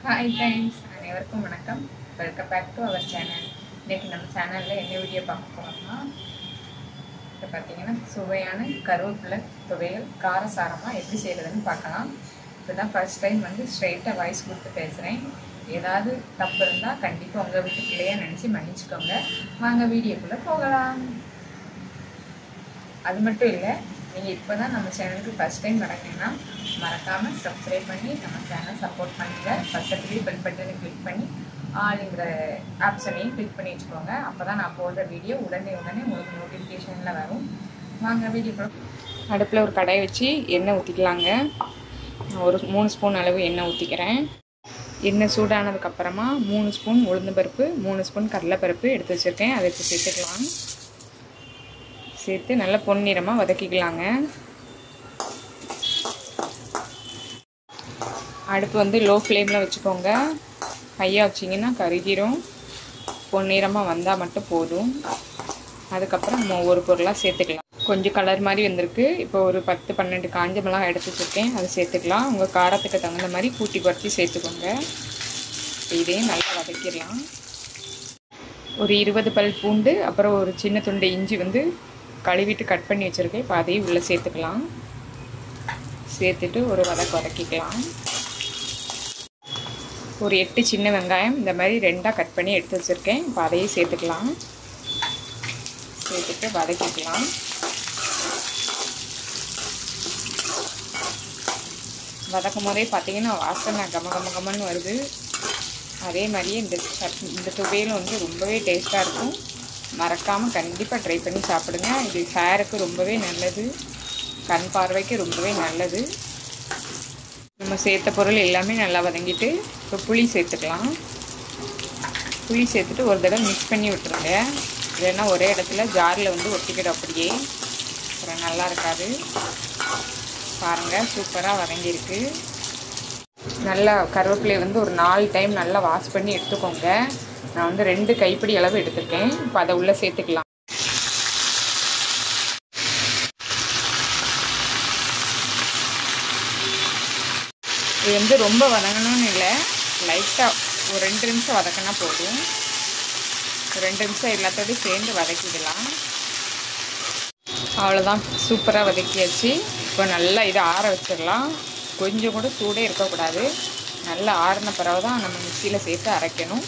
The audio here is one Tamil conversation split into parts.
ஹாய் ஃப்ரெண்ட்ஸ், அனைவருக்கும் வணக்கம். Welcome back to our channel. இன்றைக்கி நம்ம சேனலில் என்ன வீடியோ பார்க்க போகிறோம்னா, இப்போ பார்த்தீங்கன்னா சுவையான கருவேப்பிலை துவையல் காரசாரமாக எப்படி செய்கிறதுன்னு பார்க்கலாம். இப்போ தான் ஃபர்ஸ்ட் டைம் ஸ்ட்ரைட்டாக வாய்ஸ் கொடுத்து பேசுகிறேன். ஏதாவது தப்பு இருந்தால் கண்டிப்பாக உங்கள் வீட்டுக்குள்ளேயே நினச்சி மன்னிச்சுக்கோங்க. வாங்க வீடியோக்குள்ளே போகலாம். அது மட்டும் இல்லை, நீங்கள் இப்போ தான் நம்ம சேனலுக்கு ஃபஸ்ட் டைம் வரீங்கன்னா மறக்காமல் சப்ஸ்கிரைப் பண்ணி நம்ம சேனல் சப்போர்ட் பண்ணுங்கள். பக்கத்துலேயே பெல் பட்டனை கிளிக் பண்ணி ஆளுங்கிற ஆப்ஷனையும் கிளிக் பண்ணி வச்சுக்கோங்க. அப்போ தான் நான் போடுற வீடியோ உடனே உங்களுக்கு நோட்டிஃபிகேஷனில் வரும். வாங்க வீடியோ. அடுப்பில் ஒரு கடாயை வச்சு எண்ணெய் ஊற்றிக்கலாங்க. ஒரு 3 ஸ்பூன் அளவு எண்ணெய் ஊற்றிக்கிறேன். எண்ணெய் சூடானதுக்கப்புறமா 3 ஸ்பூன் உளுந்தம்பருப்பு, 3 ஸ்பூன் கடலைப்பருப்பு எடுத்து வச்சுருக்கேன். அதை இப்போ சேர்த்துக்கலாம். சேர்த்து நல்லா பொன்னிறமாக வதக்கிக்கலாங்க. அடுப்பு லோ ஃப்ளேமில் வச்சுக்கோங்க. ஹையாக வச்சிங்கன்னா கருகிரும். பொன்னிறமாக வந்தால் மட்டும் போதும். அதுக்கப்புறம் நம்ம ஒவ்வொரு பொருளாக சேர்த்துக்கலாம். கொஞ்சம் கலர் மாதிரி வந்திருக்கு. இப்போ ஒரு 10-12 காஞ்ச மிளகாய் எடுத்து வச்சுருக்கேன். அதை சேர்த்துக்கலாம். உங்கள் காரத்துக்கு தகுந்த மாதிரி கூட்டி குறைச்சி சேர்த்துக்கோங்க. இதையும் நல்லா வதக்கிடலாம். ஒரு 20 பல் பூண்டு, அப்புறம் ஒரு சின்ன துண்டு இஞ்சி கழுவிட்டு கட் பண்ணி வச்சுருக்கேன். இப்போ அதையும் உள்ளே சேர்த்துக்கலாம். சேர்த்துட்டு ஒரு வதக்கிக்கலாம். ஒரு 8 சின்ன வெங்காயம் இந்த மாதிரி 2ஆக கட் பண்ணி எடுத்து வச்சுருக்கேன். இப்போ அதையும் சேர்த்துக்கலாம். சேர்த்துட்டு வதக்கிக்கலாம். வதக்கும் போதே பார்த்தீங்கன்னா வாசனை கமகமன்னு வருது. அதே மாதிரியே இந்த துவையல் ரொம்பவே டேஸ்ட்டாக இருக்கும். மறக்காமல் கண்டிப்பாக ட்ரை பண்ணி சாப்பிடுங்க. இது ஹேருக்கு ரொம்பவே நல்லது, கண் பார்வைக்கு ரொம்பவே நல்லது. நம்ம சேர்த்த பொருள் எல்லாமே நல்லா வதங்கிட்டு இப்போ புளி சேர்த்துக்கலாம். புளி சேர்த்துட்டு ஒரு தடவை மிக்ஸ் பண்ணி விட்டுருங்க. இல்லைன்னா ஒரே இடத்துல ஜாரில் ஒட்டிக்கிடும். அப்படியே அப்புறம் நல்லா இருக்காது. பாருங்கள், சூப்பராக வதங்கியிருக்கு. நல்லா கருவேப்பிலையை ஒரு 4 டைம் நல்லா வாஷ் பண்ணி எடுத்துக்கோங்க. நான் 2 கைப்பிடி அளவு எடுத்துருக்கேன். இப்போ அதை உள்ளே சேர்த்துக்கலாம். இது ரொம்ப வதங்கணும்னு இல்லை, லைட்டாக ஒரு 2 நிமிஷம் வதக்கினா போதும். 2 நிமிஷம் எல்லாத்தோடையும் சேர்ந்து வதக்கிக்கலாம். அவ்வளோதான், சூப்பராக வதக்கியாச்சு. இப்போ நல்லா இதை ஆற வச்சிடலாம். கொஞ்சம் கூட சூடே இருக்கக்கூடாது. நல்லா ஆறின பிறகு தான் நம்ம மிக்சியில் சேர்த்து அரைக்கணும்.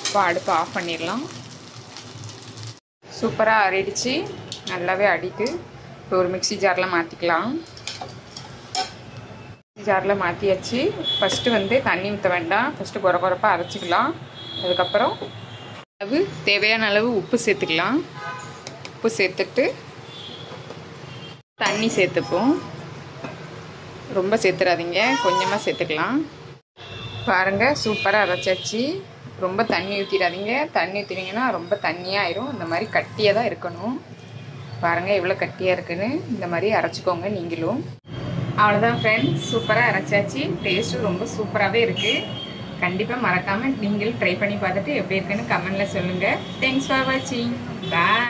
இப்போ அடுப்பை ஆஃப் பண்ணிடலாம். சூப்பராக அரைடிச்சு, நல்லாவே அடிக்கு. இப்போ ஒரு மிக்சி ஜாரில் மாற்றிக்கலாம். மிக்சி ஜாரில் மாற்றியாச்சு. ஃபஸ்ட்டு தண்ணி ஊற்ற வேண்டாம். ஃபஸ்ட்டு குறப்பாக அரைச்சிக்கலாம். அதுக்கப்புறம் தேவையான அளவு உப்பு சேர்த்துக்கலாம். உப்பு சேர்த்துட்டு தண்ணி சேர்த்துப்போம். ரொம்ப சேர்த்துறாதீங்க, கொஞ்சமாக சேர்த்துக்கலாம். பாருங்கள், சூப்பராக அரைச்சாச்சு. ரொம்ப தண்ணி ஊற்றிடாதீங்க. தண்ணி ஊற்றினீங்கன்னா ரொம்ப தண்ணியாக ஆயிரும். இந்த மாதிரி கட்டியாக தான் இருக்கணும். பாருங்கள் எவ்வளோ கட்டியாக இருக்குன்னு. இந்த மாதிரி அரைச்சிக்கோங்க நீங்களும். அவ்வளோதான் ஃப்ரெண்ட்ஸ், சூப்பராக அரைச்சாச்சு. டேஸ்ட்டும் ரொம்ப சூப்பராகவே இருக்குது. கண்டிப்பாக மறக்காமல் நீங்களும் ட்ரை பண்ணி பார்த்துட்டு எப்படி இருக்குன்னு கமெண்டில் சொல்லுங்கள். தேங்க்ஸ் ஃபார் வாட்சிங். பாய்.